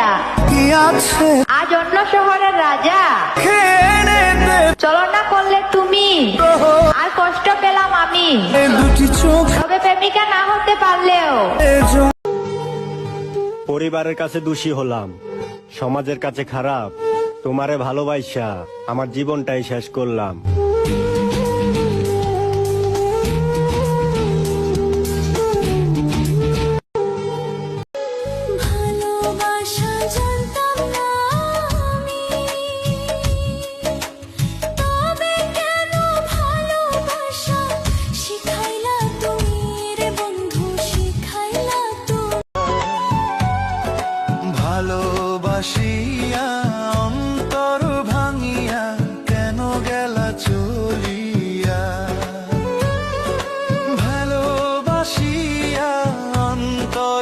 ভাইয়া কি আছে আজ অন্য শহরের রাজা খেয়ে চলনা করলে তুমি আর কষ্ট পেলাম আমি দুটি চোখ তবে প্রেমিকা না হতে পারলেও পরিবারের কাছে দোষী হলাম, সমাজের কাছে খারাপ, তোমারে ভালোবাসা আমার জীবনটাই শেষ করলাম। ভালোবাসা জানতাম না আমি, তবে কেন ভালোবাসা শিখাইলা তুমি রে বন্ধু, শিখাইলা তুমি। ভালোবাসি